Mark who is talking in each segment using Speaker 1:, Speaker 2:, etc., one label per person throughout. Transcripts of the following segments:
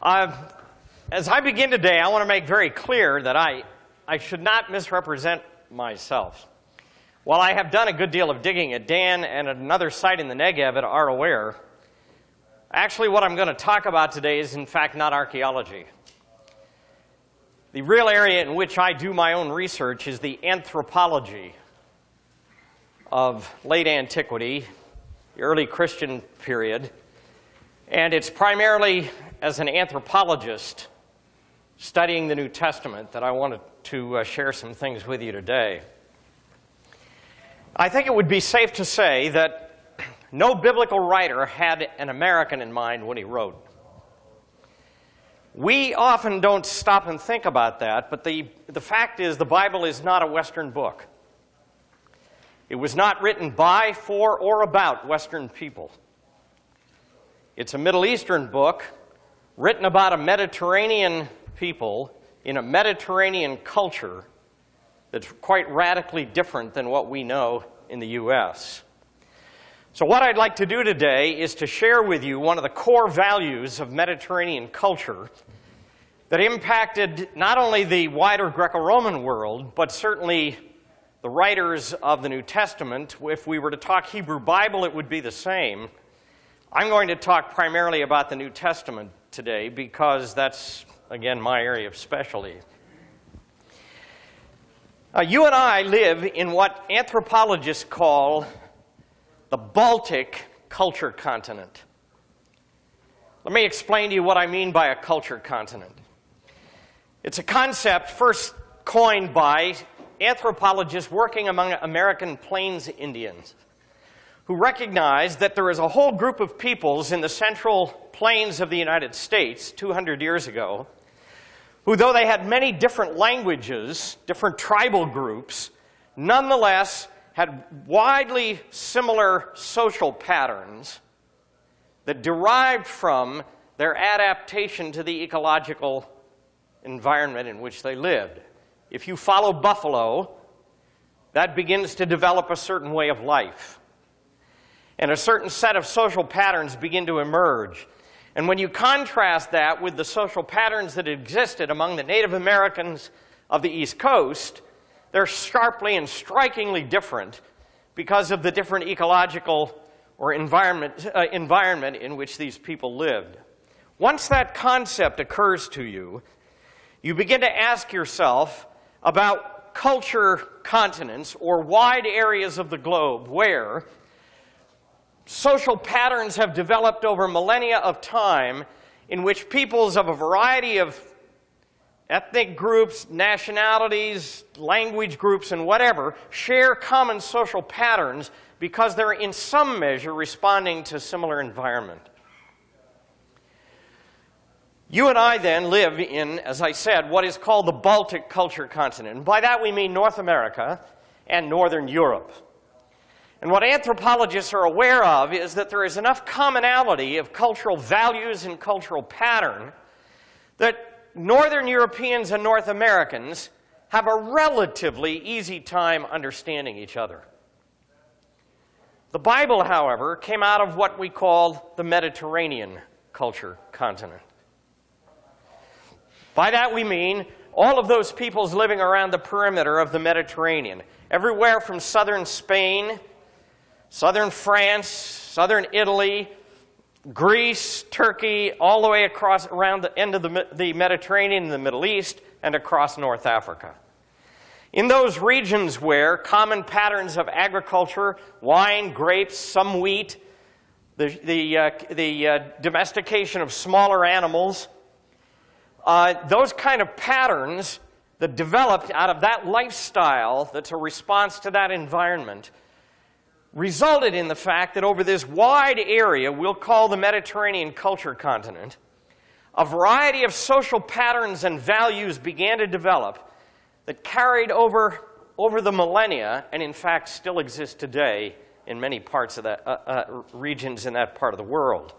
Speaker 1: Uh, as I begin today, I want to make very clear that I should not misrepresent myself. While I have done a good deal of digging at Dan and at another site in the Negev at Aroer, actually what I'm going to talk about today is in fact not archaeology. The real area in which I do my own research is the anthropology of late antiquity, the early Christian period, and it's primarily as an anthropologist studying the New Testament that I wanted to share some things with you today. I think it would be safe to say that no biblical writer had an American in mind when he wrote. We often don't stop and think about that, but the fact is the Bible is not a Western book. It was not written by, for, or about Western people. It's a Middle Eastern book written about a Mediterranean people in a Mediterranean culture that's quite radically different than what we know in the U.S. So what I'd like to do today is to share with you one of the core values of Mediterranean culture that impacted not only the wider Greco-Roman world, but certainly the writers of the New Testament. If we were to talk Hebrew Bible, it would be the same. I'm going to talk primarily about the New Testament today because that's, again, my area of specialty. You and I live in what anthropologists call the Baltic culture continent. Let me explain to you what I mean by a culture continent. It's a concept first coined by anthropologists working among American Plains Indians, who recognized that there is a whole group of peoples in the central plains of the United States 200 years ago, who, though they had many different languages, different tribal groups, nonetheless had widely similar social patterns that derived from their adaptation to the ecological environment in which they lived. If you follow buffalo, that begins to develop a certain way of life. And a certain set of social patterns begin to emerge. And when you contrast that with the social patterns that existed among the Native Americans of the East Coast, they're sharply and strikingly different because of the different ecological or environment in which these people lived. Once that concept occurs to you, you begin to ask yourself about culture continents or wide areas of the globe where social patterns have developed over millennia of time in which peoples of a variety of ethnic groups, nationalities, language groups, and whatever share common social patterns because they're in some measure responding to similar environment. You and I then live in, as I said, what is called the Baltic culture continent. And by that we mean North America and Northern Europe. And what anthropologists are aware of is that there is enough commonality of cultural values and cultural pattern that Northern Europeans and North Americans have a relatively easy time understanding each other. The Bible, however, came out of what we call the Mediterranean culture continent. By that we mean all of those peoples living around the perimeter of the Mediterranean, everywhere from southern Spain, southern France, southern Italy, Greece, Turkey, all the way across around the end of the Mediterranean and the Middle East, and across North Africa. In those regions where common patterns of agriculture, wine, grapes, some wheat, the domestication of smaller animals, those kind of patterns that developed out of that lifestyle that's a response to that environment resulted in the fact that over this wide area we'll call the Mediterranean culture continent, a variety of social patterns and values began to develop that carried over the millennia and in fact still exist today in many parts of that regions in that part of the world.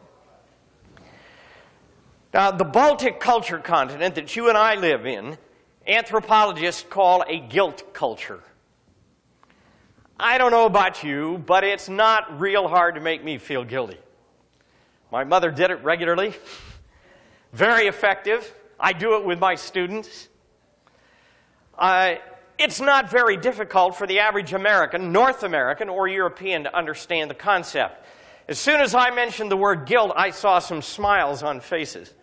Speaker 1: Now, the Baltic culture continent that you and I live in, anthropologists call a guilt culture. I don't know about you, but it's not real hard to make me feel guilty. My mother did it regularly. Very effective. I do it with my students. It's not very difficult for the average American, North American, or European to understand the concept. As soon as I mentioned the word guilt, I saw some smiles on faces.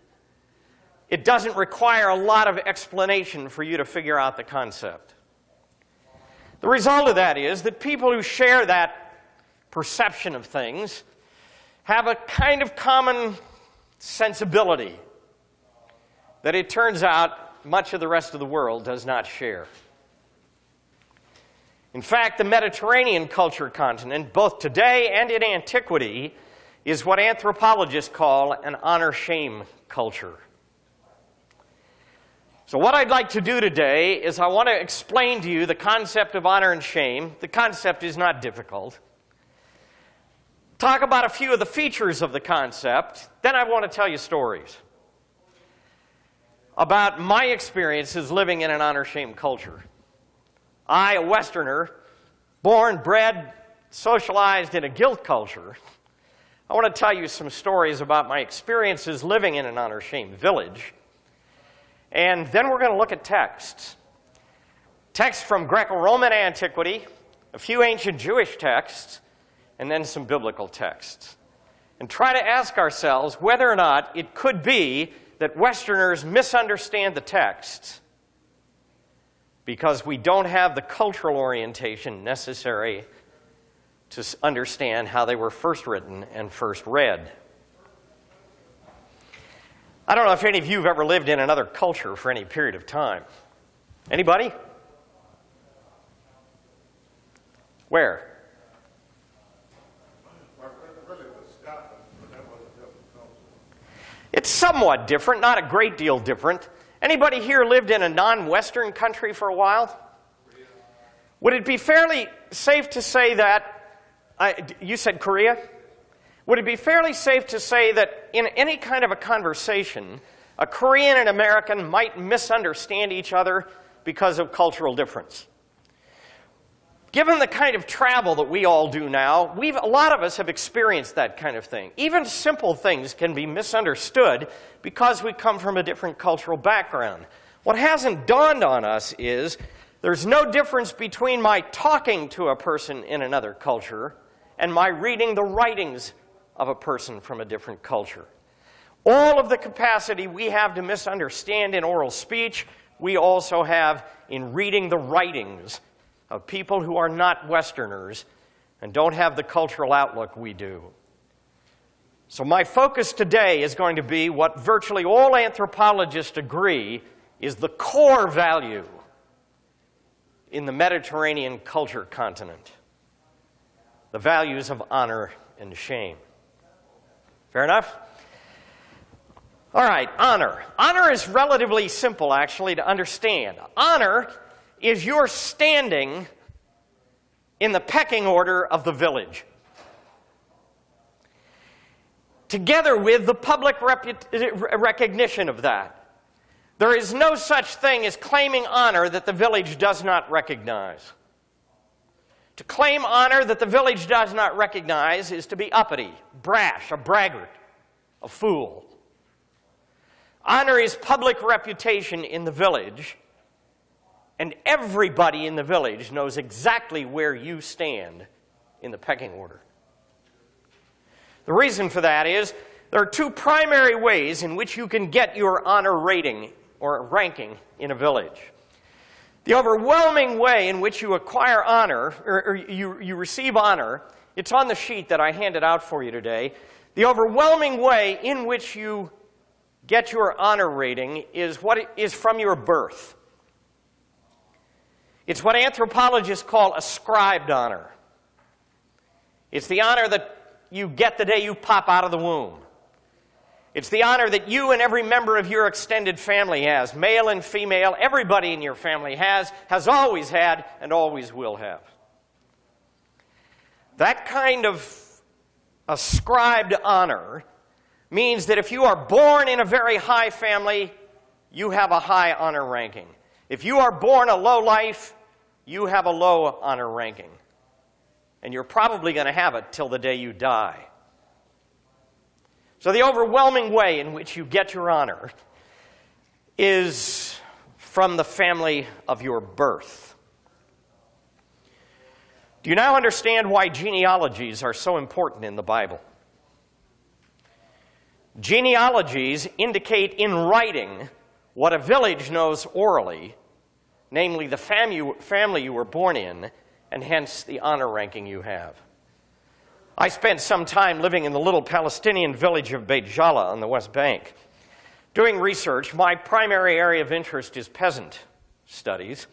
Speaker 1: It doesn't require a lot of explanation for you to figure out the concept. The result of that is that people who share that perception of things have a kind of common sensibility that it turns out much of the rest of the world does not share. In fact, the Mediterranean culture continent, both today and in antiquity, is what anthropologists call an honor-shame culture. So what I'd like to do today is I want to explain to you the concept of honor and shame. The concept is not difficult. Talk about a few of the features of the concept. Then I want to tell you stories about my experiences living in an honor-shame culture. I, a Westerner, born, bred, socialized in a guilt culture, I want to tell you some stories about my experiences living in an honor-shame village. And then we're going to look at texts. Texts from Greco-Roman antiquity, a few ancient Jewish texts, and then some biblical texts. And try to ask ourselves whether or not it could be that Westerners misunderstand the texts because we don't have the cultural orientation necessary to understand how they were first written and first read. I don't know if any of you have ever lived in another culture for any period of time. Anybody? Where? It's somewhat different, not a great deal different. Anybody here lived in a non-Western country for a while? Would it be fairly safe to say that, you said Korea? Would it be fairly safe to say that in any kind of a conversation, a Korean and American might misunderstand each other because of cultural difference? Given the kind of travel that we all do now, a lot of us have experienced that kind of thing. Even simple things can be misunderstood because we come from a different cultural background. What hasn't dawned on us is there's no difference between my talking to a person in another culture and my reading the writings of a person from a different culture. All of the capacity we have to misunderstand in oral speech, we also have in reading the writings of people who are not Westerners and don't have the cultural outlook we do. So my focus today is going to be what virtually all anthropologists agree is the core value in the Mediterranean culture continent, the values of honor and shame. Fair enough? All right, honor. Honor is relatively simple, actually, to understand. Honor is your standing in the pecking order of the village, together with the public recognition of that. There is no such thing as claiming honor that the village does not recognize. To claim honor that the village does not recognize is to be uppity, brash, a braggart, a fool. Honor is public reputation in the village, and everybody in the village knows exactly where you stand in the pecking order. The reason for that is there are two primary ways in which you can get your honor rating or ranking in a village. The overwhelming way in which you acquire honor, or you receive honor, it's on the sheet that I handed out for you today. The overwhelming way in which you get your honor rating is from your birth. It's what anthropologists call ascribed honor. It's the honor that you get the day you pop out of the womb. It's the honor that you and every member of your extended family has, male and female, everybody in your family has always had, and always will have. That kind of ascribed honor means that if you are born in a very high family, you have a high honor ranking. If you are born a low life, you have a low honor ranking. And you're probably going to have it till the day you die. So the overwhelming way in which you get your honor is from the family of your birth. Do you now understand why genealogies are so important in the Bible? Genealogies indicate in writing what a village knows orally, namely the family you were born in, and hence the honor ranking you have. I spent some time living in the little Palestinian village of Beit Jala on the West Bank. Doing research, my primary area of interest is peasant studies.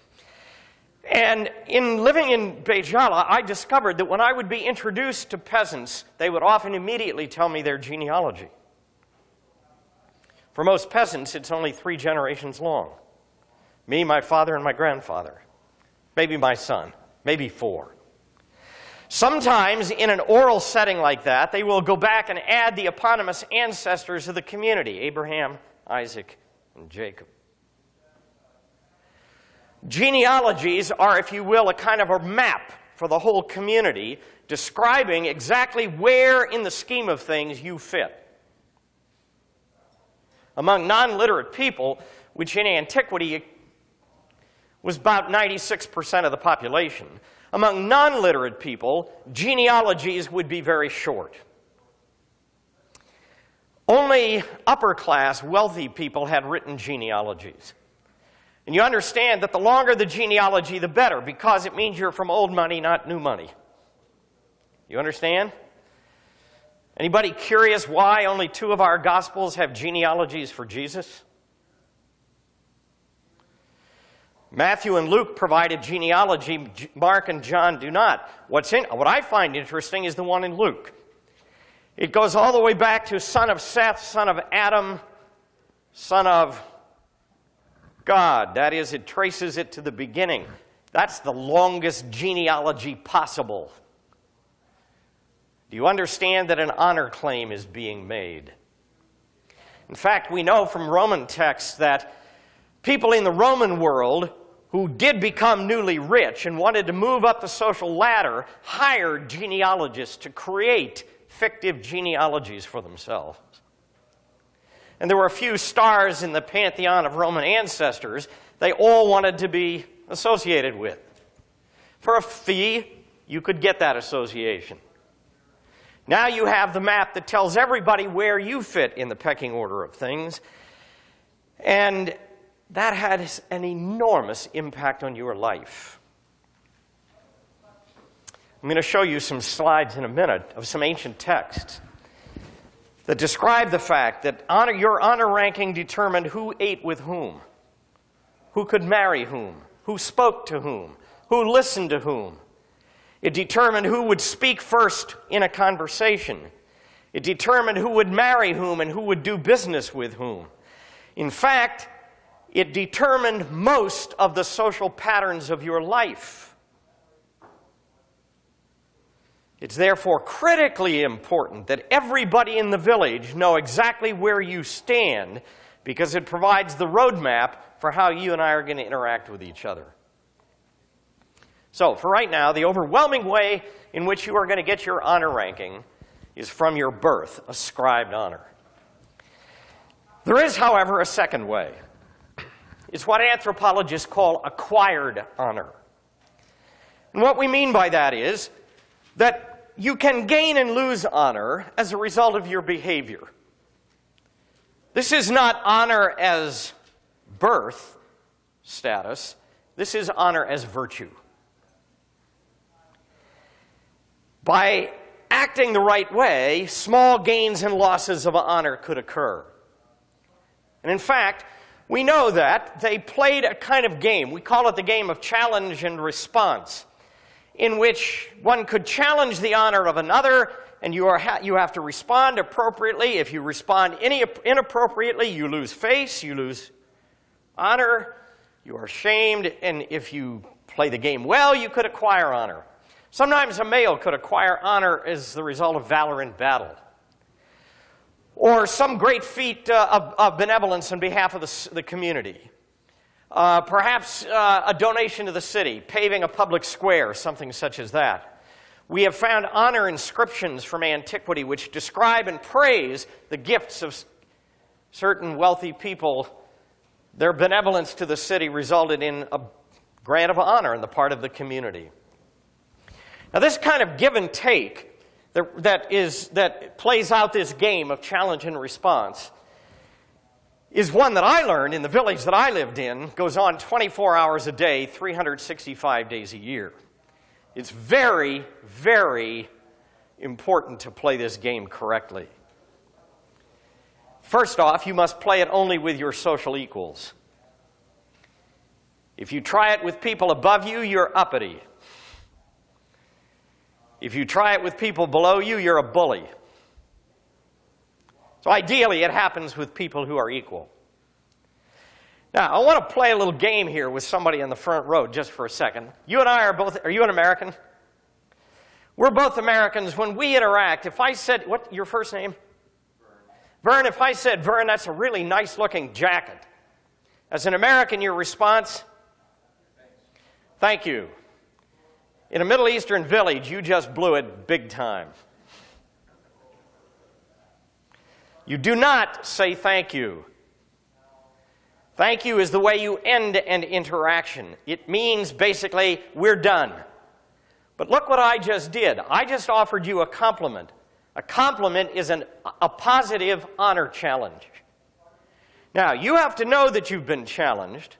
Speaker 1: And in living in Beit Jala, I discovered that when I would be introduced to peasants, they would often immediately tell me their genealogy. For most peasants, it's only 3 generations long. Me, my father, and my grandfather. Maybe my son. Maybe 4. Sometimes in an oral setting like that, they will go back and add the eponymous ancestors of the community, Abraham, Isaac, and Jacob. Genealogies are, if you will, a kind of a map for the whole community, describing exactly where in the scheme of things you fit. Among non-literate people, which in antiquity was about 96% of the population, among non-literate people, genealogies would be very short. Only upper-class, wealthy people had written genealogies. And you understand that the longer the genealogy, the better, because it means you're from old money, not new money. You understand? Anybody curious why only 2 of our Gospels have genealogies for Jesus? Matthew and Luke provide a genealogy, Mark and John do not. What I find interesting is the one in Luke. It goes all the way back to son of Seth, son of Adam, son of God. That is, it traces it to the beginning. That's the longest genealogy possible. Do you understand that an honor claim is being made? In fact, we know from Roman texts that people in the Roman world who did become newly rich and wanted to move up the social ladder hired genealogists to create fictive genealogies for themselves. And there were a few stars in the pantheon of Roman ancestors they all wanted to be associated with. For a fee, you could get that association. Now you have the map that tells everybody where you fit in the pecking order of things. And that has an enormous impact on your life. I'm going to show you some slides in a minute of some ancient texts that describe the fact that your honor ranking determined who ate with whom, who could marry whom, who spoke to whom, who listened to whom. It determined who would speak first in a conversation. It determined who would marry whom and who would do business with whom. In fact, it determined most of the social patterns of your life. It's therefore critically important that everybody in the village know exactly where you stand, because it provides the roadmap for how you and I are going to interact with each other. So, for right now, the overwhelming way in which you are going to get your honor ranking is from your birth, ascribed honor. There is, however, a second way. It's what anthropologists call acquired honor. And what we mean by that is that you can gain and lose honor as a result of your behavior. This is not honor as birth status. This is honor as virtue. By acting the right way, small gains and losses of honor could occur. And in fact, we know that they played a kind of game. We call it the game of challenge and response, in which one could challenge the honor of another, and you have to respond appropriately. If you respond inappropriately, you lose face, you lose honor, you are shamed, and if you play the game well, you could acquire honor. Sometimes a male could acquire honor as the result of valor in battle, or some great feat of benevolence on behalf of the community. Perhaps a donation to the city, paving a public square, something such as that. We have found honor inscriptions from antiquity which describe and praise the gifts of certain wealthy people. Their benevolence to the city resulted in a grant of honor on the part of the community. Now, this kind of give and take that plays out this game of challenge and response is one that I learned in the village that I lived in, goes on 24 hours a day, 365 days a year. It's very, very important to play this game correctly. First off, you must play it only with your social equals. If you try it with people above you, you're uppity. If you try it with people below you, you're a bully. So ideally, it happens with people who are equal. Now, I want to play a little game here with somebody in the front row just for a second. You and I are you an American? We're both Americans. When we interact, if I said, what's your first name? Vern, if I said, Vern, that's a really nice-looking jacket. As an American, your response? Thank you. In a Middle Eastern village, you just blew it big time. You do not say thank you. Thank you is the way you end an interaction. It means basically, we're done. But look what I just did. I just offered you a compliment. A compliment is a positive honor challenge. Now, you have to know that you've been challenged,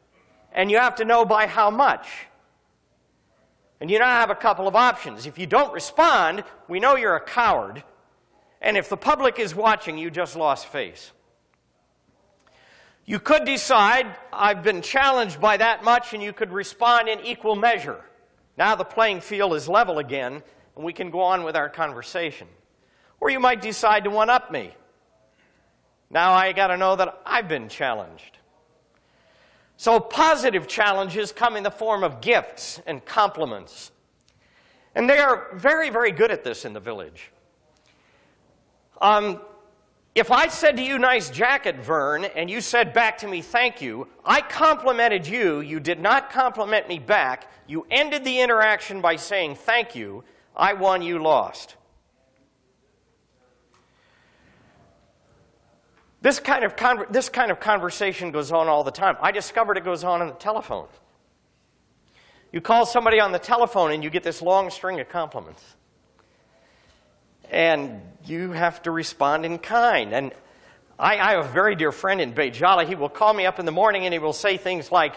Speaker 1: and you have to know by how much. And you now have a couple of options. If you don't respond, we know you're a coward. And if the public is watching, you just lost face. You could decide, I've been challenged by that much, and you could respond in equal measure. Now the playing field is level again, and we can go on with our conversation. Or you might decide to one-up me. Now I got to know that I've been challenged. So positive challenges come in the form of gifts and compliments. And they are very, very good at this in the village. If I said to you, nice jacket, Vern, and you said back to me, thank you, I complimented you, you did not compliment me back, you ended the interaction by saying thank you, I won, you lost. This kind of conversation goes on all the time. I discovered it goes on the telephone. You call somebody on the telephone and you get this long string of compliments. And you have to respond in kind. And I have a very dear friend in Bay Jolly. He will call me up in the morning and he will say things like,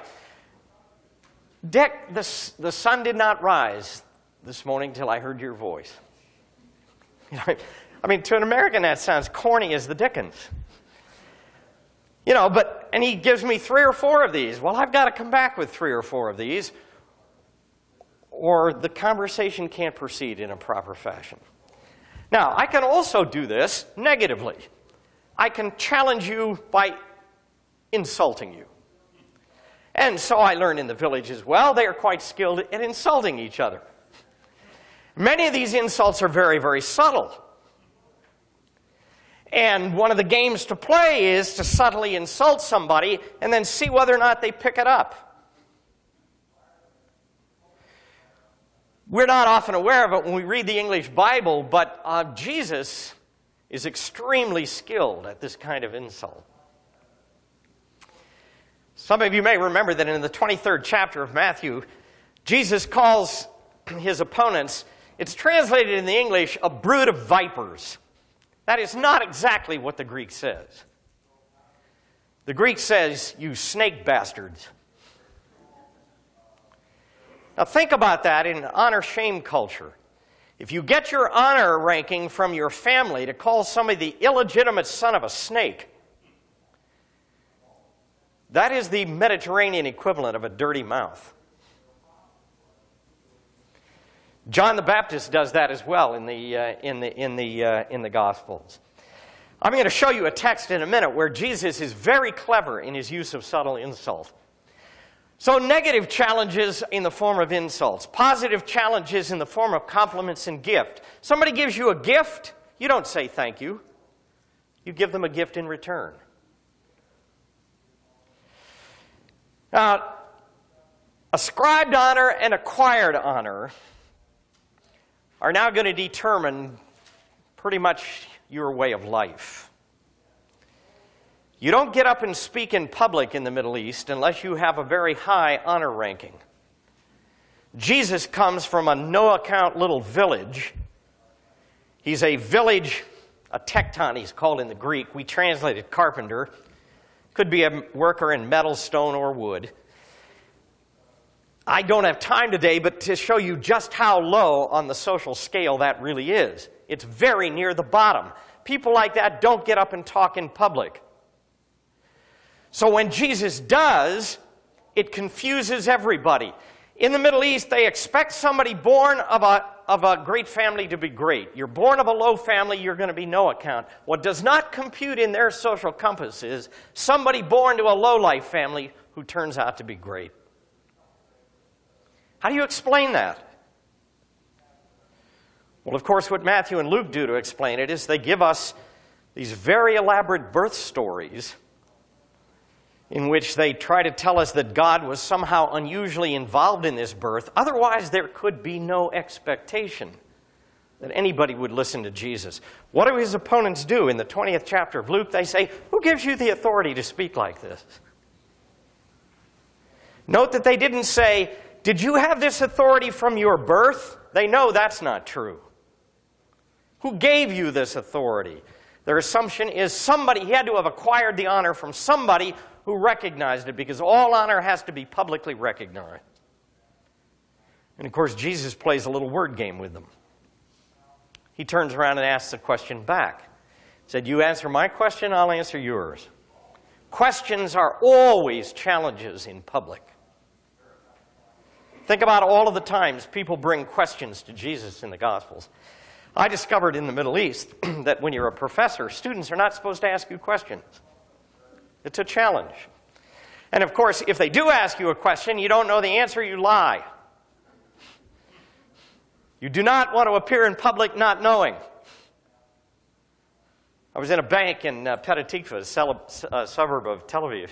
Speaker 1: Dick, the sun did not rise this morning till I heard your voice. I mean, to an American that sounds corny as the dickens. And he gives me 3 or 4 of these. Well, I've got to come back with 3 or 4 of these, or the conversation can't proceed in a proper fashion. Now, I can also do this negatively. I can challenge you by insulting you. And so I learned in the village as well, they are quite skilled at insulting each other. Many of these insults are very, very subtle. And one of the games to play is to subtly insult somebody and then see whether or not they pick it up. We're not often aware of it when we read the English Bible, but Jesus is extremely skilled at this kind of insult. Some of you may remember that in the 23rd chapter of Matthew, Jesus calls his opponents, it's translated in the English, a brood of vipers. That is not exactly what the Greek says. The Greek says, you snake bastards. Now think about that in honor-shame culture. If you get your honor ranking from your family to call somebody the illegitimate son of a snake, that is the Mediterranean equivalent of a dirty mouth. John the Baptist does that as well in the Gospels. I'm going to show you a text in a minute where Jesus is very clever in his use of subtle insult. So negative challenges in the form of insults. Positive challenges in the form of compliments and gift. Somebody gives you a gift, you don't say thank you. You give them a gift in return. Now, ascribed honor and acquired honor are now going to determine pretty much your way of life. You don't get up and speak in public in the Middle East unless you have a very high honor ranking. Jesus comes from a no-account little village. He's a village, a tekton he's called in the Greek. We translated carpenter. Could be a worker in metal, stone, or wood. I don't have time today, but to show you just how low on the social scale that really is. It's very near the bottom. People like that don't get up and talk in public. So when Jesus does, it confuses everybody. In the Middle East, they expect somebody born of a great family to be great. You're born of a low family, you're going to be no account. What does not compute in their social compass is somebody born to a low-life family who turns out to be great. How do you explain that? Well, of course, what Matthew and Luke do to explain it is they give us these very elaborate birth stories in which they try to tell us that God was somehow unusually involved in this birth. Otherwise, there could be no expectation that anybody would listen to Jesus. What do his opponents do? In the 20th chapter of Luke, they say, "Who gives you the authority to speak like this?" Note that they didn't say, "Did you have this authority from your birth?" They know that's not true. Who gave you this authority? Their assumption is somebody, he had to have acquired the honor from somebody who recognized it, because all honor has to be publicly recognized. And of course, Jesus plays a little word game with them. He turns around and asks a question back. He said, "You answer my question, I'll answer yours." Questions are always challenges in public. Think about all of the times people bring questions to Jesus in the Gospels. I discovered in the Middle East that when you're a professor, students are not supposed to ask you questions. It's a challenge. And of course, if they do ask you a question, you don't know the answer, you lie. You do not want to appear in public not knowing. I was in a bank in Petah Tikva, a suburb of Tel Aviv,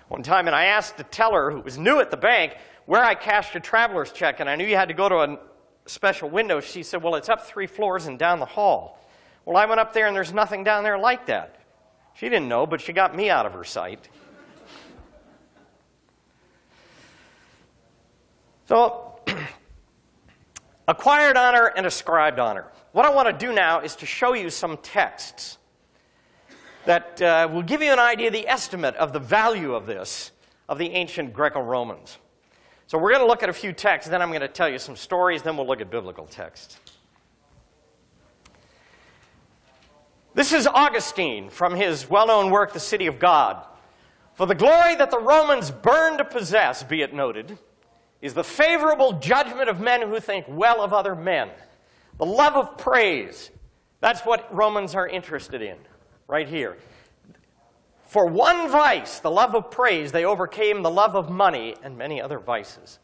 Speaker 1: one time, and I asked the teller, who was new at the bank, where I cashed a traveler's check, and I knew you had to go to a special window. She said, "Well, it's up 3 floors and down the hall." Well, I went up there, and there's nothing down there like that. She didn't know, but she got me out of her sight. So, acquired honor and ascribed honor. What I want to do now is to show you some texts that will give you an idea of the estimate of the value of this, of the ancient Greco-Romans. So we're going to look at a few texts, then I'm going to tell you some stories, then we'll look at biblical texts. This is Augustine from his well-known work, The City of God. "For the glory that the Romans burn to possess, be it noted, is the favorable judgment of men who think well of other men." The love of praise, that's what Romans are interested in, right here. For one vice, the love of praise, they overcame the love of money and many other vices.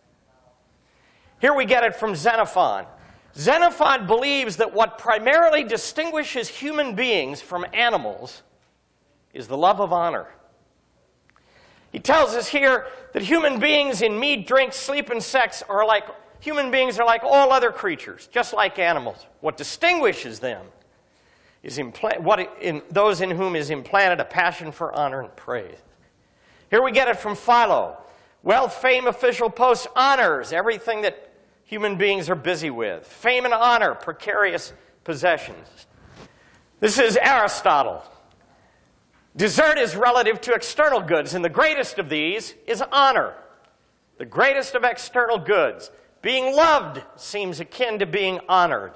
Speaker 1: Here we get it from Xenophon. Xenophon believes that what primarily distinguishes human beings from animals is the love of honor. He tells us here that human beings in meat, drink, sleep, and sex are like, human beings are like all other creatures, just like animals. What distinguishes them is those in whom is implanted a passion for honor and praise. Here we get it from Philo. Wealth, fame, official posts, honors, everything that human beings are busy with. Fame and honor, precarious possessions. This is Aristotle. Desert is relative to external goods, and the greatest of these is honor. The greatest of external goods. Being loved seems akin to being honored.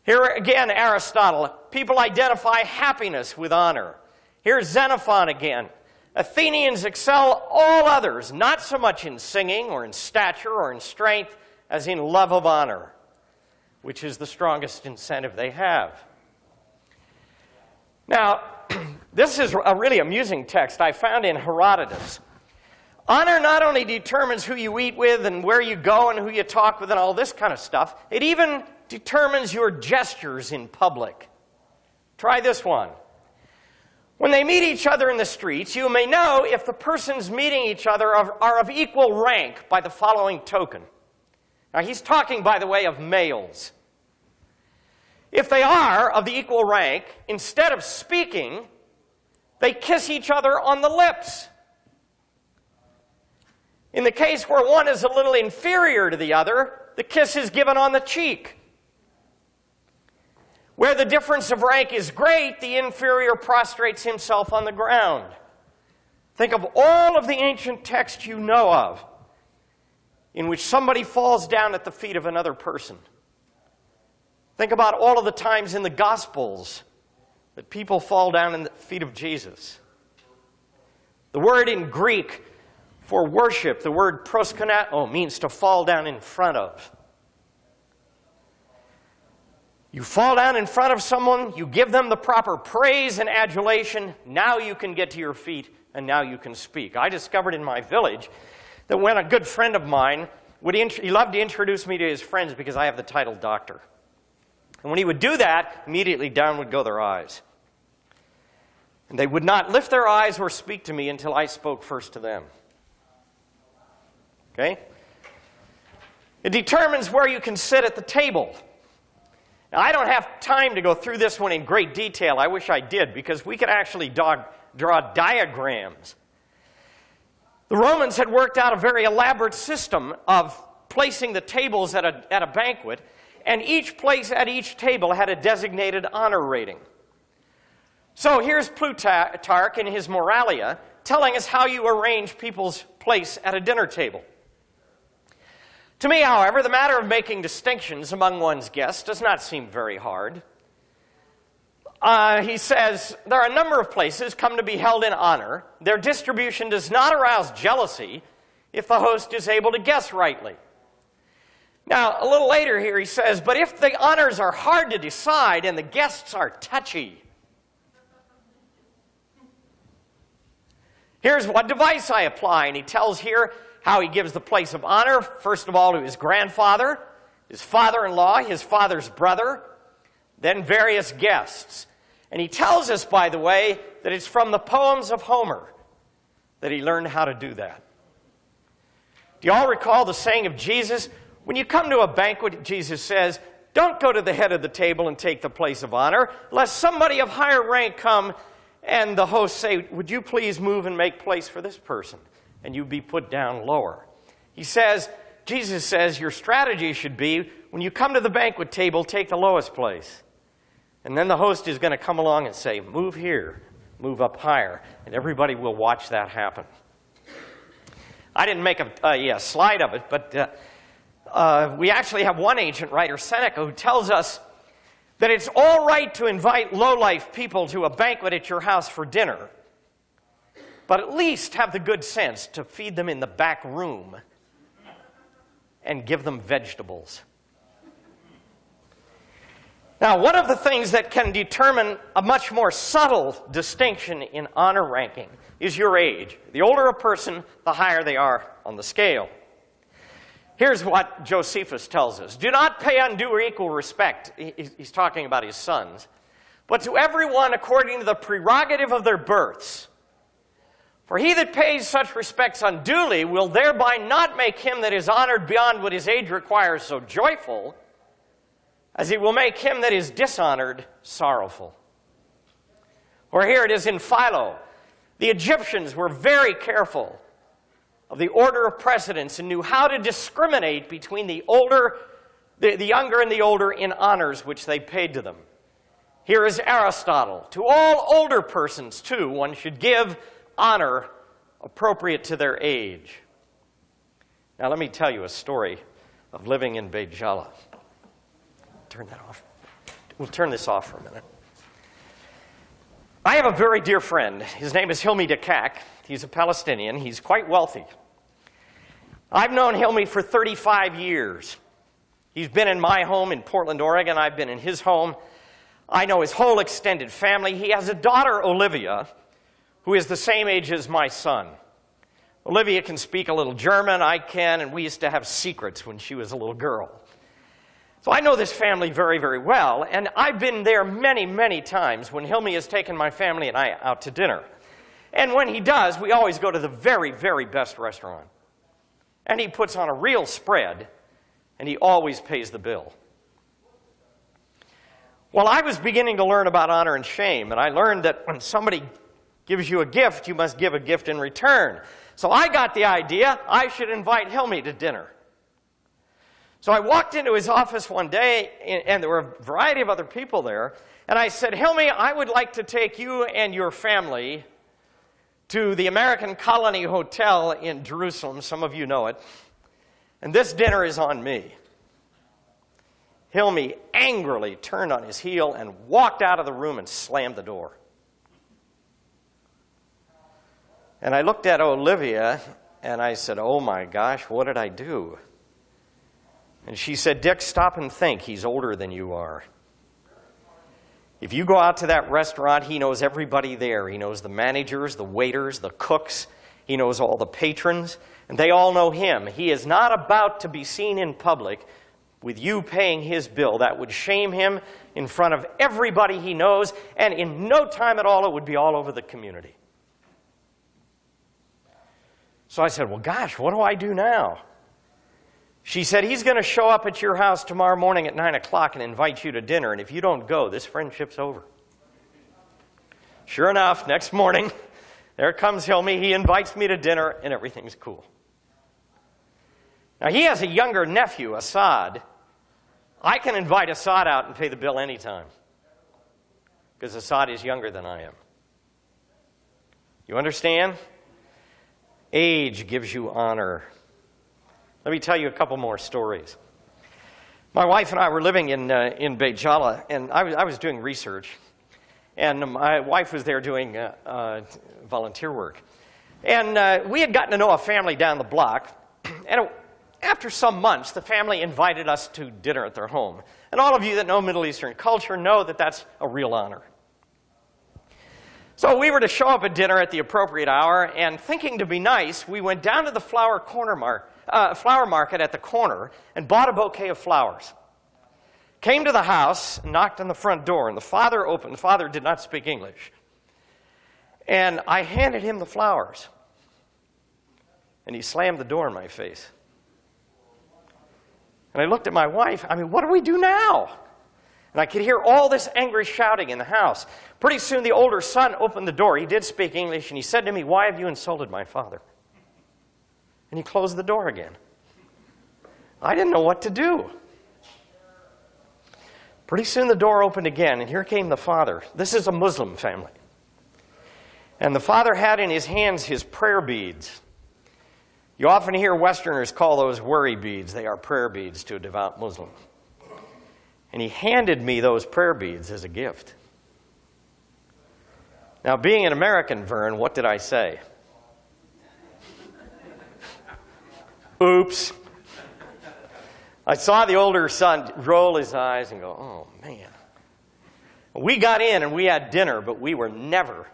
Speaker 1: Here again, Aristotle. People identify happiness with honor. Here's Xenophon again. Athenians excel all others, not so much in singing or in stature or in strength, as in love of honor, which is the strongest incentive they have. Now, this is a really amusing text I found in Herodotus. Honor not only determines who you eat with and where you go and who you talk with and all this kind of stuff, it even determines your gestures in public. Try this one. When they meet each other in the streets, you may know if the persons meeting each other are of equal rank by the following token. Now, he's talking, by the way, of males. If they are of the equal rank, instead of speaking, they kiss each other on the lips. In the case where one is a little inferior to the other, the kiss is given on the cheek. Where the difference of rank is great, the inferior prostrates himself on the ground. Think of all of the ancient texts you know of in which somebody falls down at the feet of another person. Think about all of the times in the Gospels that people fall down at the feet of Jesus. The word in Greek for worship, the word proskuneo, means to fall down in front of. You fall down in front of someone, you give them the proper praise and adulation, now you can get to your feet and now you can speak. I discovered in my village that when a good friend of mine, he loved to introduce me to his friends because I have the title doctor. And when he would do that, immediately down would go their eyes. And they would not lift their eyes or speak to me until I spoke first to them. Okay? It determines where you can sit at the table. Now, I don't have time to go through this one in great detail. I wish I did, because we could actually draw diagrams. The Romans had worked out a very elaborate system of placing the tables at a banquet, and each place at each table had a designated honor rating. So here's Plutarch in his Moralia telling us how you arrange people's place at a dinner table. To me, however, the matter of making distinctions among one's guests does not seem very hard. He says, there are a number of places come to be held in honor. Their distribution does not arouse jealousy if the host is able to guess rightly. Now, a little later here he says, but if the honors are hard to decide and the guests are touchy, here's what device I apply. And he tells here how he gives the place of honor, first of all, to his grandfather, his father-in-law, his father's brother, then various guests. And he tells us, by the way, that it's from the poems of Homer that he learned how to do that. Do you all recall the saying of Jesus? When you come to a banquet, Jesus says, don't go to the head of the table and take the place of honor, lest somebody of higher rank come and the host say, would you please move and make place for this person? And you be put down lower. Jesus says, your strategy should be, when you come to the banquet table, take the lowest place. And then the host is going to come along and say, move here, move up higher. And everybody will watch that happen. I didn't make a slide of it, but we actually have one ancient writer, Seneca, who tells us that it's all right to invite low-life people to a banquet at your house for dinner, but at least have the good sense to feed them in the back room and give them vegetables. Now, one of the things that can determine a much more subtle distinction in honor ranking is your age. The older a person, the higher they are on the scale. Here's what Josephus tells us. Do not pay undue or equal respect, he's talking about his sons, but to everyone according to the prerogative of their births. For he that pays such respects unduly will thereby not make him that is honored beyond what his age requires so joyful, as he will make him that is dishonored sorrowful. Or here it is in Philo. The Egyptians were very careful of the order of precedence and knew how to discriminate between the younger and the older in honors which they paid to them. Here is Aristotle. To all older persons, too, one should give honor appropriate to their age. Now let me tell you a story of living in Beit Jala. Turn that off. We'll turn this off for a minute. I have a very dear friend. His name is Hilmi Dakak. He's a Palestinian. He's quite wealthy. I've known Hilmi for 35 years. He's been in my home in Portland, Oregon. I've been in his home. I know his whole extended family. He has a daughter, Olivia, who is the same age as my son. Olivia can speak a little German. I can, and we used to have secrets when she was a little girl. So I know this family very, very well, and I've been there many, many times when Hilmi has taken my family and I out to dinner. And when he does, we always go to the very, very best restaurant. And he puts on a real spread, and he always pays the bill. Well, I was beginning to learn about honor and shame, and I learned that when somebody gives you a gift, you must give a gift in return. So I got the idea I should invite Hilmy to dinner. So I walked into his office one day, and there were a variety of other people there, and I said, Hilmy, I would like to take you and your family to the American Colony Hotel in Jerusalem. Some of you know it. And this dinner is on me. Hilmy angrily turned on his heel and walked out of the room and slammed the door. And I looked at Olivia, and I said, oh my gosh, what did I do? And she said, Dick, stop and think. He's older than you are. If you go out to that restaurant, he knows everybody there. He knows the managers, the waiters, the cooks. He knows all the patrons, and they all know him. He is not about to be seen in public with you paying his bill. That would shame him in front of everybody he knows, and in no time at all, it would be all over the community. So I said, well, gosh, what do I do now? She said, he's going to show up at your house tomorrow morning at 9 o'clock and invite you to dinner, and if you don't go, this friendship's over. Sure enough, next morning, there comes Hilmy. He invites me to dinner, and everything's cool. Now, he has a younger nephew, Assad. I can invite Assad out and pay the bill anytime, because Assad is younger than I am. You understand? Age gives you honor. Let me tell you a couple more stories. My wife and I were living in Beit Jala, and I was doing research. And my wife was there doing volunteer work. And we had gotten to know a family down the block. And after some months, the family invited us to dinner at their home. And all of you that know Middle Eastern culture know that that's a real honor. So we were to show up at dinner at the appropriate hour, and thinking to be nice, we went down to the flower market at the corner and bought a bouquet of flowers. Came to the house, knocked on the front door, and the father opened. The father did not speak English. And I handed him the flowers. And he slammed the door in my face. And I looked at my wife. I mean, what do we do now? And I could hear all this angry shouting in the house. Pretty soon the older son opened the door. He did speak English, and he said to me, why have you insulted my father? And he closed the door again. I didn't know what to do. Pretty soon the door opened again, and here came the father. This is a Muslim family. And the father had in his hands his prayer beads. You often hear Westerners call those worry beads. They are prayer beads to a devout Muslim. And he handed me those prayer beads as a gift. Now, being an American, Vern, what did I say? Oops. I saw the older son roll his eyes and go, oh, man. We got in and we had dinner, but we were never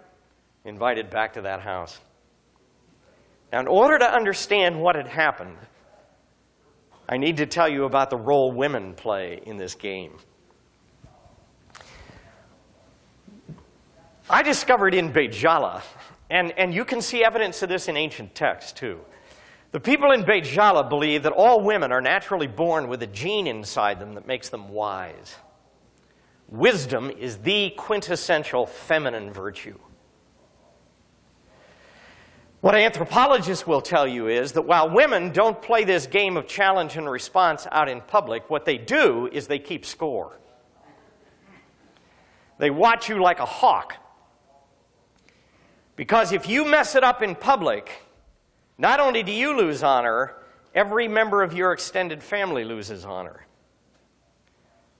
Speaker 1: invited back to that house. Now, in order to understand what had happened, I need to tell you about the role women play in this game. I discovered in Beit Jala, and you can see evidence of this in ancient texts too. The people in Beit Jala believe that all women are naturally born with a gene inside them that makes them wise. Wisdom is the quintessential feminine virtue. What anthropologists will tell you is that while women don't play this game of challenge and response out in public, what they do is they keep score. They watch you like a hawk. Because if you mess it up in public, not only do you lose honor, every member of your extended family loses honor.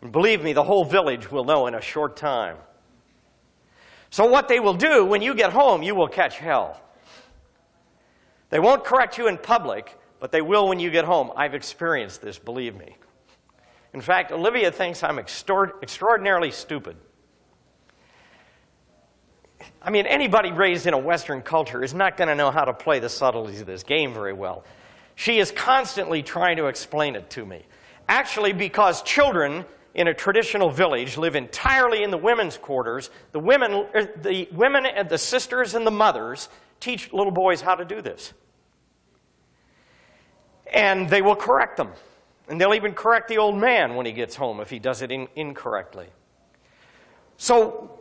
Speaker 1: And believe me, the whole village will know in a short time. So what they will do, when you get home, you will catch hell. They won't correct you in public, but they will when you get home. I've experienced this, believe me. In fact, Olivia thinks I'm extraordinarily stupid. I mean, anybody raised in a Western culture is not going to know how to play the subtleties of this game very well. She is constantly trying to explain it to me. Actually, because children in a traditional village live entirely in the women's quarters, the women and the sisters and the mothers teach little boys how to do this. And they will correct them. And they'll even correct the old man when he gets home if he does it incorrectly. So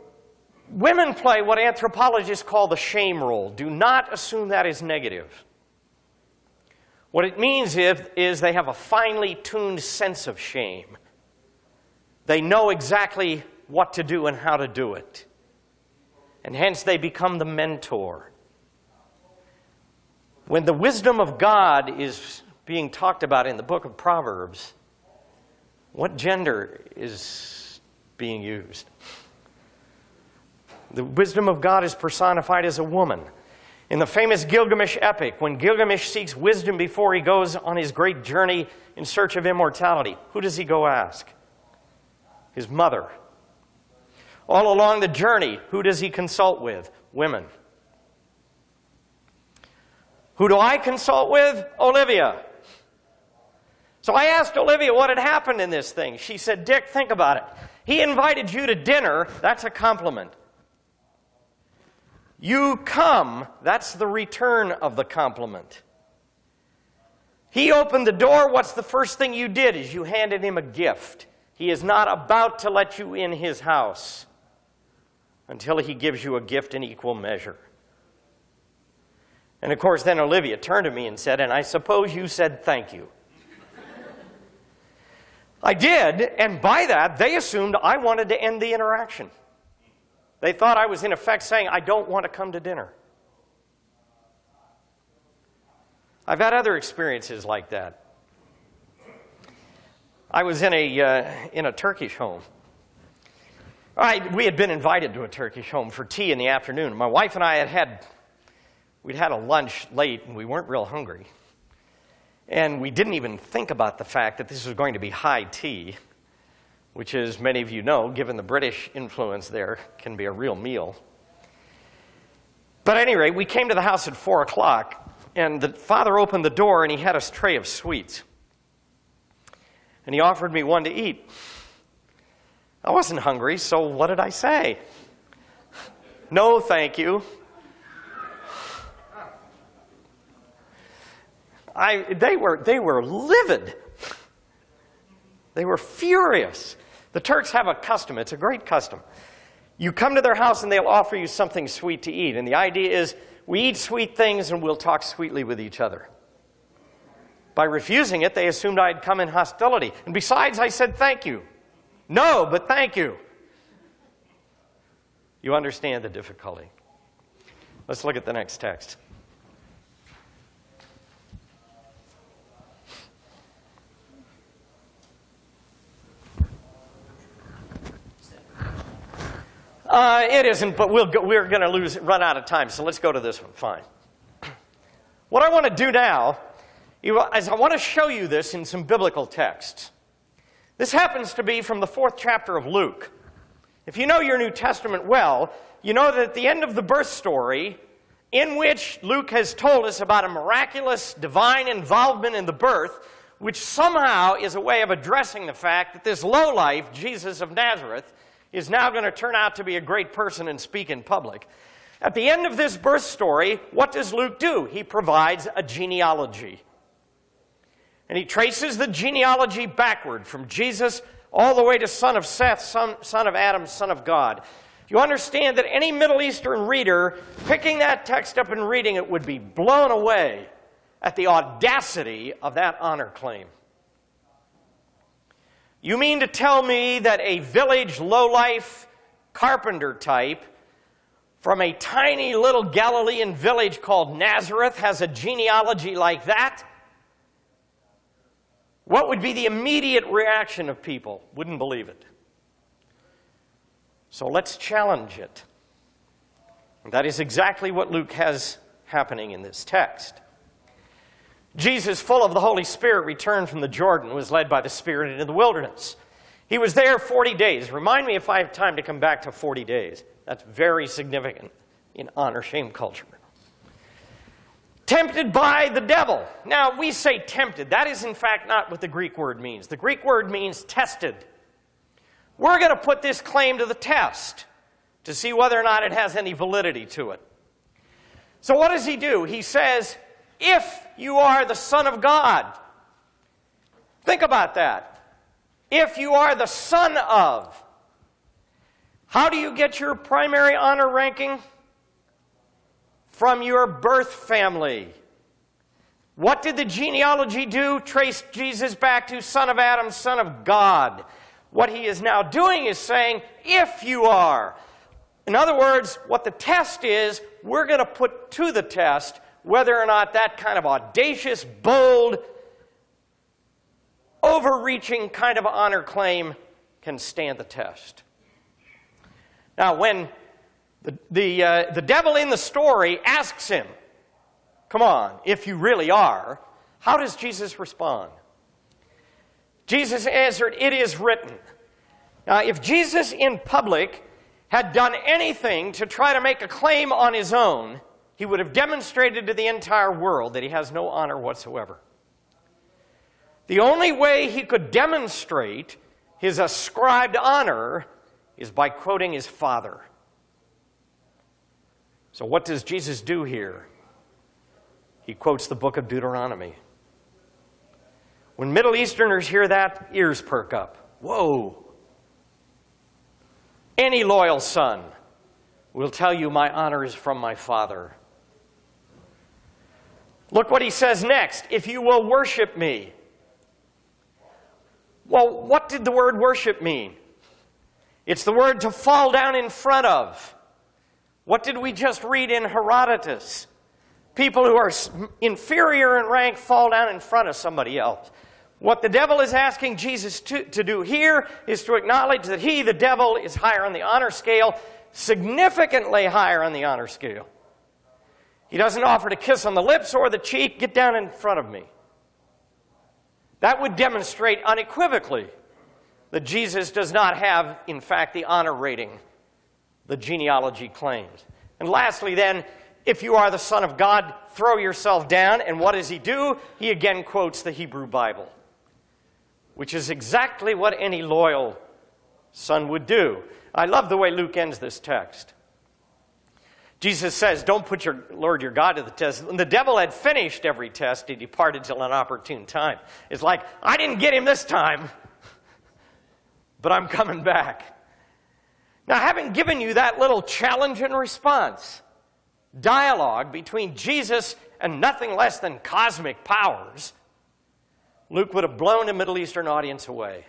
Speaker 1: women play what anthropologists call the shame role. Do not assume that is negative. What it means is they have a finely tuned sense of shame. They know exactly what to do and how to do it. And hence they become the mentor. When the wisdom of God is being talked about in the book of Proverbs, what gender is being used? The wisdom of God is personified as a woman. In the famous Gilgamesh epic, when Gilgamesh seeks wisdom before he goes on his great journey in search of immortality, who does he go ask? His mother. All along the journey, who does he consult with? Women. Who do I consult with? Olivia. So I asked Olivia what had happened in this thing. She said, Dick, think about it. He invited you to dinner. That's a compliment. You come. That's the return of the compliment. He opened the door. What's the first thing you did? Is you handed him a gift. He is not about to let you in his house until he gives you a gift in equal measure. And of course, then Olivia turned to me and said, and I suppose you said thank you. I did, and by that, they assumed I wanted to end the interaction. They thought I was, in effect, saying, I don't want to come to dinner. I've had other experiences like that. I was in a Turkish home. We had been invited to a Turkish home for tea in the afternoon. My wife and I we'd had a lunch late, and we weren't real hungry. And we didn't even think about the fact that this was going to be high tea, which, as many of you know, given the British influence there, can be a real meal. But at any rate, we came to the house at 4 o'clock, and the father opened the door, and he had a tray of sweets. And he offered me one to eat. I wasn't hungry, so what did I say? No, thank you. They were livid. They were furious. The Turks have a custom. It's a great custom. You come to their house and they'll offer you something sweet to eat. And the idea is we eat sweet things and we'll talk sweetly with each other. By refusing it, they assumed I'd come in hostility. And besides, I said thank you. No, but thank you. You understand the difficulty. Let's look at the next text. It isn't, but we're going to run out of time, so let's go to this one. Fine. What I want to do now is I want to show you this in some biblical texts. This happens to be from the 4th chapter of Luke. If you know your New Testament well, you know that at the end of the birth story, in which Luke has told us about a miraculous divine involvement in the birth, which somehow is a way of addressing the fact that this lowlife, Jesus of Nazareth, is now going to turn out to be a great person and speak in public. At the end of this birth story, what does Luke do? He provides a genealogy. And he traces the genealogy backward from Jesus all the way to son of Seth, son of Adam, son of God. You understand that any Middle Eastern reader picking that text up and reading it would be blown away at the audacity of that honor claim. You mean to tell me that a village lowlife carpenter type from a tiny little Galilean village called Nazareth has a genealogy like that? What would be the immediate reaction of people? Wouldn't believe it. So let's challenge it. And that is exactly what Luke has happening in this text. Jesus, full of the Holy Spirit, returned from the Jordan and was led by the Spirit into the wilderness. He was there 40 days. Remind me if I have time to come back to 40 days. That's very significant in honor-shame culture. Tempted by the devil. Now, we say tempted. That is, in fact, not what the Greek word means. The Greek word means tested. We're going to put this claim to the test to see whether or not it has any validity to it. So what does he do? He says, if you are the Son of God. Think about that. If you are the Son of. How do you get your primary honor ranking? From your birth family. What did the genealogy do? Trace Jesus back to son of Adam, son of God. What he is now doing is saying, if you are. In other words, what the test is, we're going to put to the test whether or not that kind of audacious, bold, overreaching kind of honor claim can stand the test. Now, when the devil in the story asks him, come on, if you really are, how does Jesus respond? Jesus answered, it is written. Now, if Jesus in public had done anything to try to make a claim on his own, he would have demonstrated to the entire world that he has no honor whatsoever. The only way he could demonstrate his ascribed honor is by quoting his Father. So what does Jesus do here? He quotes the book of Deuteronomy. When Middle Easterners hear that, ears perk up. Whoa! Any loyal son will tell you my honor is from my Father. Look what he says next. If you will worship me. Well, what did the word worship mean? It's the word to fall down in front of. What did we just read in Herodotus? People who are inferior in rank fall down in front of somebody else. What the devil is asking Jesus to do here is to acknowledge that he, the devil, is higher on the honor scale, significantly higher on the honor scale. He doesn't offer to kiss on the lips or the cheek, get down in front of me. That would demonstrate unequivocally that Jesus does not have, in fact, the honor rating the genealogy claims. And lastly, then, if you are the Son of God, throw yourself down. And what does he do? He again quotes the Hebrew Bible, which is exactly what any loyal son would do. I love the way Luke ends this text. Jesus says, don't put your Lord your God to the test. When the devil had finished every test, he departed till an opportune time. It's like, I didn't get him this time, but I'm coming back. Now, having given you that little challenge and response, dialogue between Jesus and nothing less than cosmic powers, Luke would have blown a Middle Eastern audience away.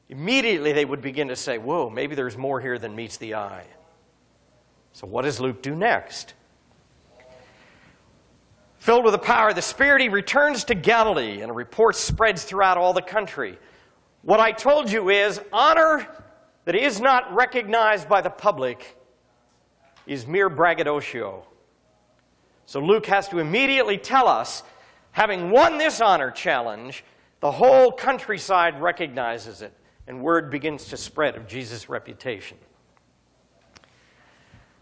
Speaker 1: Immediately they would begin to say, whoa, maybe there's more here than meets the eye. So what does Luke do next? Filled with the power of the Spirit, he returns to Galilee, and a report spreads throughout all the country. What I told you is, honor that is not recognized by the public is mere braggadocio. So Luke has to immediately tell us, having won this honor challenge, the whole countryside recognizes it, and word begins to spread of Jesus' reputation.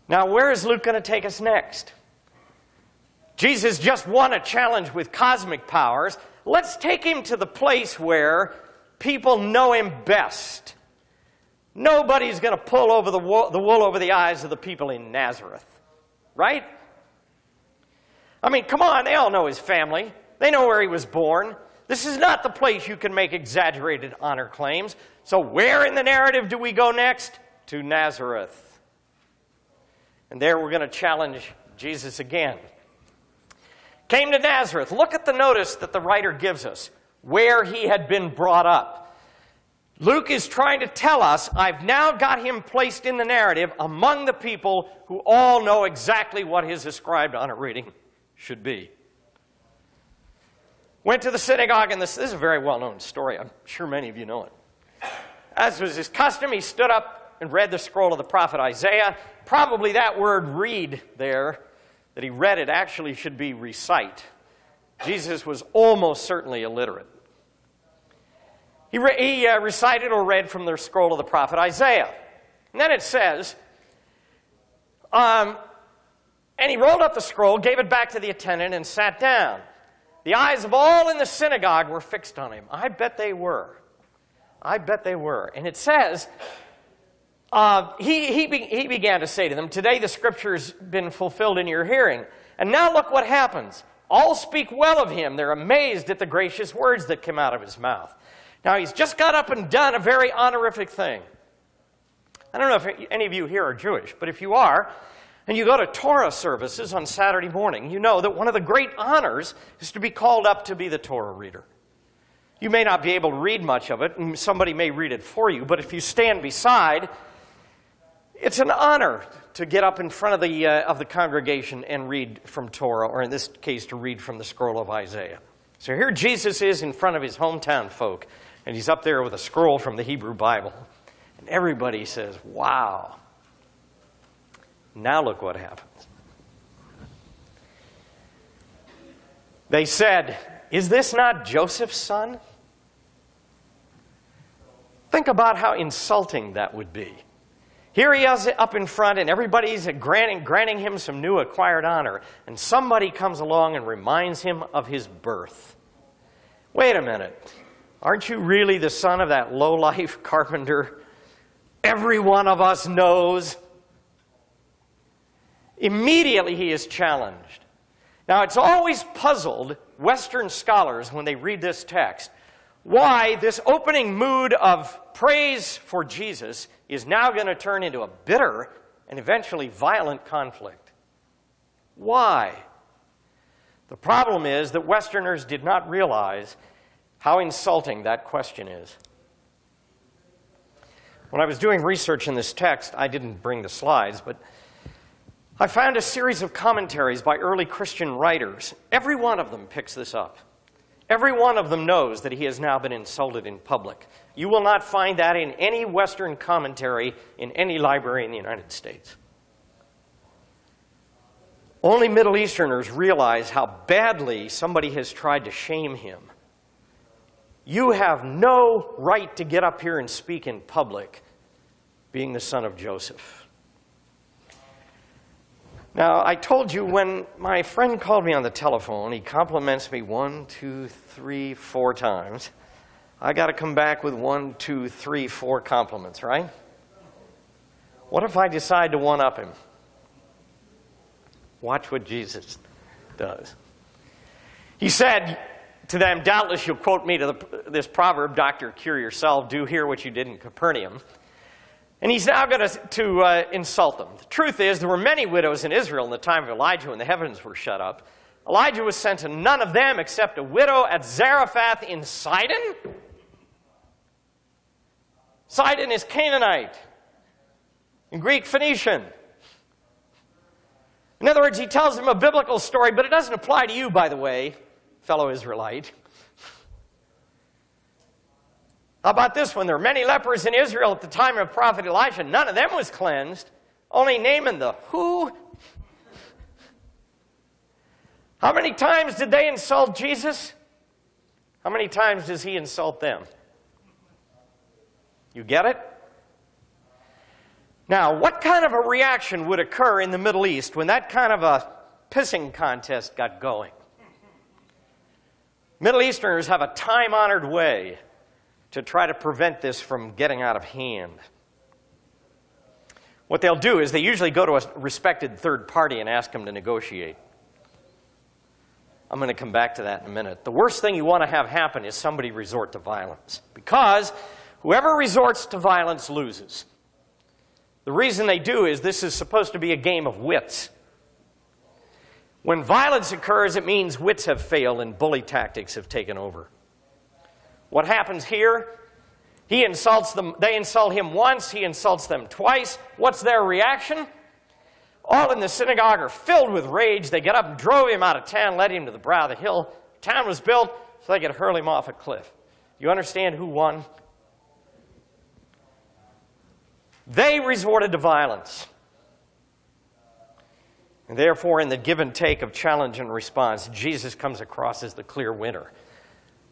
Speaker 1: Now, where is Luke going to take us next? Jesus just won a challenge with cosmic powers. Let's take him to the place where people know him best. Nobody's going to pull over the wool over the eyes of the people in Nazareth, right? I mean, come on, they all know his family. They know where he was born. This is not the place you can make exaggerated honor claims. So where in the narrative do we go next? To Nazareth. And there we're going to challenge Jesus again. Came to Nazareth. Look at the notice that the writer gives us, where he had been brought up. Luke is trying to tell us, I've now got him placed in the narrative among the people who all know exactly what his ascribed honor rating should be. Went to the synagogue, and this is a very well-known story. I'm sure many of you know it. As was his custom, he stood up and read the scroll of the prophet Isaiah. Probably that word read there, that he read it, actually should be recite. Jesus was almost certainly illiterate. He recited or read from the scroll of the prophet Isaiah. And then it says, and he rolled up the scroll, gave it back to the attendant, and sat down. The eyes of all in the synagogue were fixed on him. I bet they were. I bet they were. And it says, he began to say to them, today the scripture's been fulfilled in your hearing. And now look what happens. All speak well of him. They're amazed at the gracious words that came out of his mouth. Now he's just got up and done a very honorific thing. I don't know if any of you here are Jewish, but if you are, and you go to Torah services on Saturday morning, you know that one of the great honors is to be called up to be the Torah reader. You may not be able to read much of it, and somebody may read it for you, but if you stand beside, it's an honor to get up in front of the congregation and read from Torah, or in this case, to read from the scroll of Isaiah. So here Jesus is in front of his hometown folk, and he's up there with a scroll from the Hebrew Bible. And everybody says, wow. Now look what happens. They said, is this not Joseph's son? Think about how insulting that would be. Here he is up in front, and everybody's granting him some new acquired honor, and somebody comes along and reminds him of his birth. Wait a minute. Aren't you really the son of that low-life carpenter every one of us knows? Immediately he is challenged. Now, it's always puzzled Western scholars when they read this text why this opening mood of praise for Jesus is now going to turn into a bitter and eventually violent conflict. Why? The problem is that Westerners did not realize how insulting that question is. When I was doing research in this text, I didn't bring the slides, but I found a series of commentaries by early Christian writers. Every one of them picks this up. Every one of them knows that he has now been insulted in public. You will not find that in any Western commentary in any library in the United States. Only Middle Easterners realize how badly somebody has tried to shame him. You have no right to get up here and speak in public, being the son of Joseph. Now, I told you when my friend called me on the telephone, he compliments me 1, 2, 3, 4 times. I got to come back with 1, 2, 3, 4 compliments, right? What if I decide to one-up him? Watch what Jesus does. He said to them, doubtless you'll quote me to this proverb, Doctor, cure yourself, do here what you did in Capernaum. And he's now going to insult them. The truth is, there were many widows in Israel in the time of Elijah when the heavens were shut up. Elijah was sent to none of them except a widow at Zarephath in Sidon. Sidon is Canaanite, in Greek Phoenician. In other words, he tells them a biblical story, but it doesn't apply to you, by the way, fellow Israelite. How about this one? There were many lepers in Israel at the time of prophet Elisha. None of them was cleansed. Only Naaman the who? How many times did they insult Jesus? How many times does he insult them? You get it? Now, what kind of a reaction would occur in the Middle East when that kind of a pissing contest got going? Middle Easterners have a time-honored way to try to prevent this from getting out of hand. What they'll do is they usually go to a respected third party and ask them to negotiate. I'm going to come back to that in a minute. The worst thing you want to have happen is somebody resort to violence, because whoever resorts to violence loses. The reason they do is this is supposed to be a game of wits. When violence occurs, it means wits have failed and bully tactics have taken over. What happens here? He insults them. They insult him once. He insults them twice. What's their reaction? All in the synagogue are filled with rage. They get up and drove him out of town, led him to the brow of the hill. Town was built so they could hurl him off a cliff. You understand who won? They resorted to violence. And therefore, in the give and take of challenge and response, Jesus comes across as the clear winner.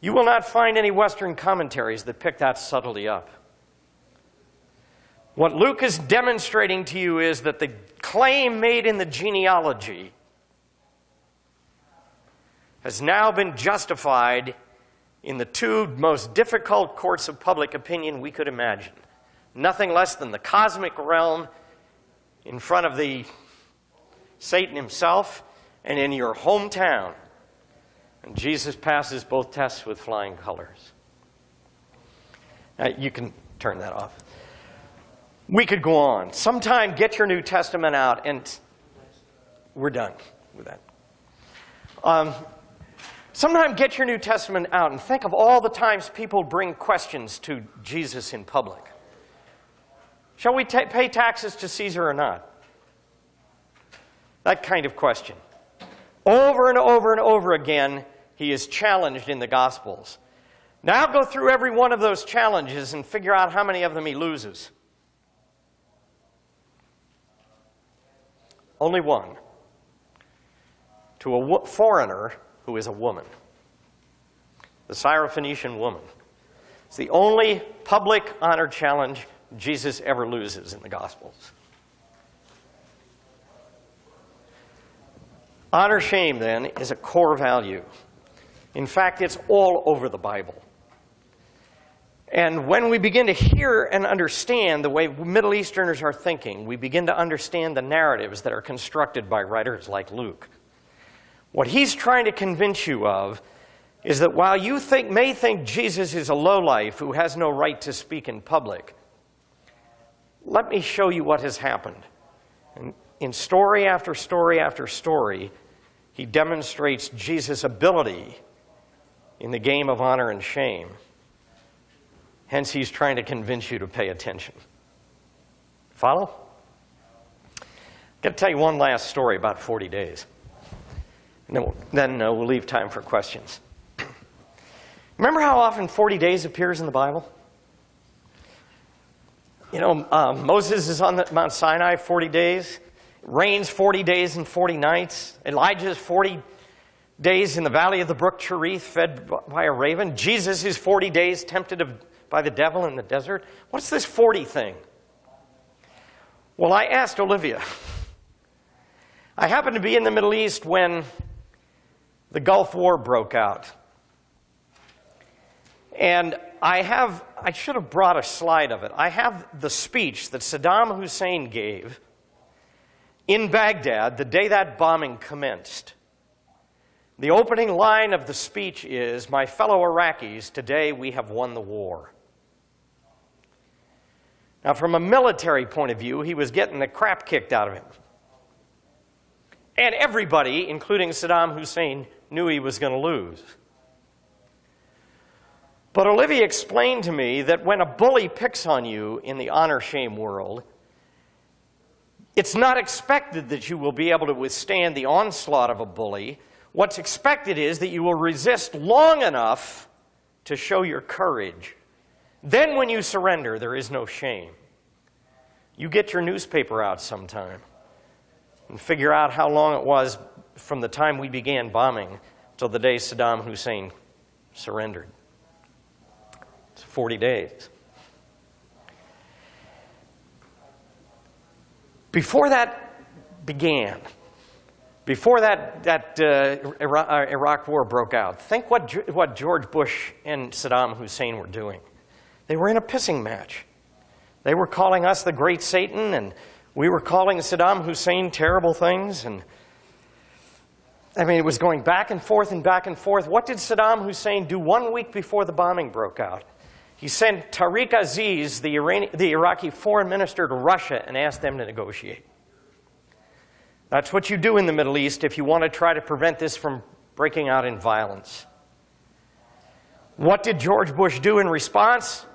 Speaker 1: You will not find any Western commentaries that pick that subtlety up. What Luke is demonstrating to you is that the claim made in the genealogy has now been justified in the two most difficult courts of public opinion we could imagine. Nothing less than the cosmic realm in front of the Satan himself and in your hometown. And Jesus passes both tests with flying colors. Now, you can turn that off. We could go on. Sometime get your New Testament out, and we're done with that. Sometime get your New Testament out and think of all the times people bring questions to Jesus in public. Shall we pay taxes to Caesar or not? That kind of question. Over and over and over again, he is challenged in the Gospels. Now go through every one of those challenges and figure out how many of them he loses. Only one. To a foreigner who is a woman. The Syrophoenician woman. It's the only public honor challenge Jesus ever loses in the Gospels. Honor-shame, then, is a core value. In fact, it's all over the Bible. And when we begin to hear and understand the way Middle Easterners are thinking, we begin to understand the narratives that are constructed by writers like Luke. What he's trying to convince you of is that while you may think Jesus is a lowlife who has no right to speak in public, let me show you what has happened. And in story after story after story, he demonstrates Jesus' ability in the game of honor and shame. Hence, he's trying to convince you to pay attention. Follow? I'm going to tell you one last story about 40 days. And then we'll leave time for questions. Remember how often 40 days appears in the Bible? You know, Moses is on Mount Sinai 40 days. Rains 40 days and 40 nights. Elijah is 40 days in the valley of the brook Cherith, fed by a raven. Jesus is 40 days tempted by the devil in the desert. What's this 40 thing? Well, I asked Olivia. I happened to be in the Middle East when the Gulf War broke out. And I should have brought a slide of it. I have the speech that Saddam Hussein gave in Baghdad the day that bombing commenced. The opening line of the speech is, "My fellow Iraqis, today we have won the war." Now, from a military point of view, he was getting the crap kicked out of him. And everybody, including Saddam Hussein, knew he was going to lose. But Olivia explained to me that when a bully picks on you in the honor-shame world, it's not expected that you will be able to withstand the onslaught of a bully. What's expected is that you will resist long enough to show your courage. Then when you surrender, there is no shame. You get your newspaper out sometime and figure out how long it was from the time we began bombing till the day Saddam Hussein surrendered. It's 40 days. Before that began, before that Iraq war broke out, think what George Bush and Saddam Hussein were doing. They were in a pissing match. They were calling us the great Satan, and we were calling Saddam Hussein terrible things. And I mean, it was going back and forth and back and forth. What did Saddam Hussein do 1 week before the bombing broke out? He sent Tariq Aziz, the Iraqi foreign minister, to Russia and asked them to negotiate. That's what you do in the Middle East if you want to try to prevent this from breaking out in violence. What did George Bush do in response?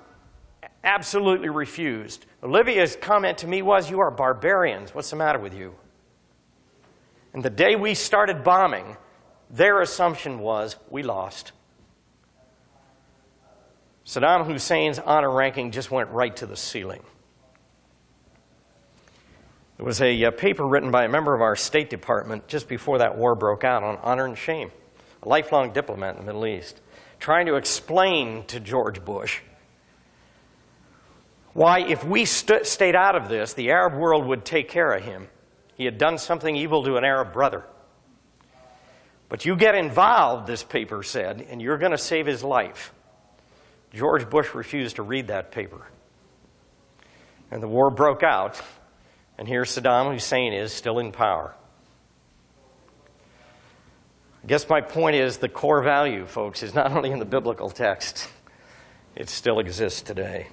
Speaker 1: Absolutely refused. Olivia's comment to me was, "You are barbarians. What's the matter with you?" And the day we started bombing, their assumption was, we lost. Saddam Hussein's honor ranking just went right to the ceiling. There was a paper written by a member of our State Department just before that war broke out on honor and shame, a lifelong diplomat in the Middle East, trying to explain to George Bush why, if we stayed out of this, the Arab world would take care of him. He had done something evil to an Arab brother. But you get involved, this paper said, and you're going to save his life. George Bush refused to read that paper. And the war broke out, and here Saddam Hussein is still in power. I guess my point is the core value, folks, is not only in the biblical text, it still exists today.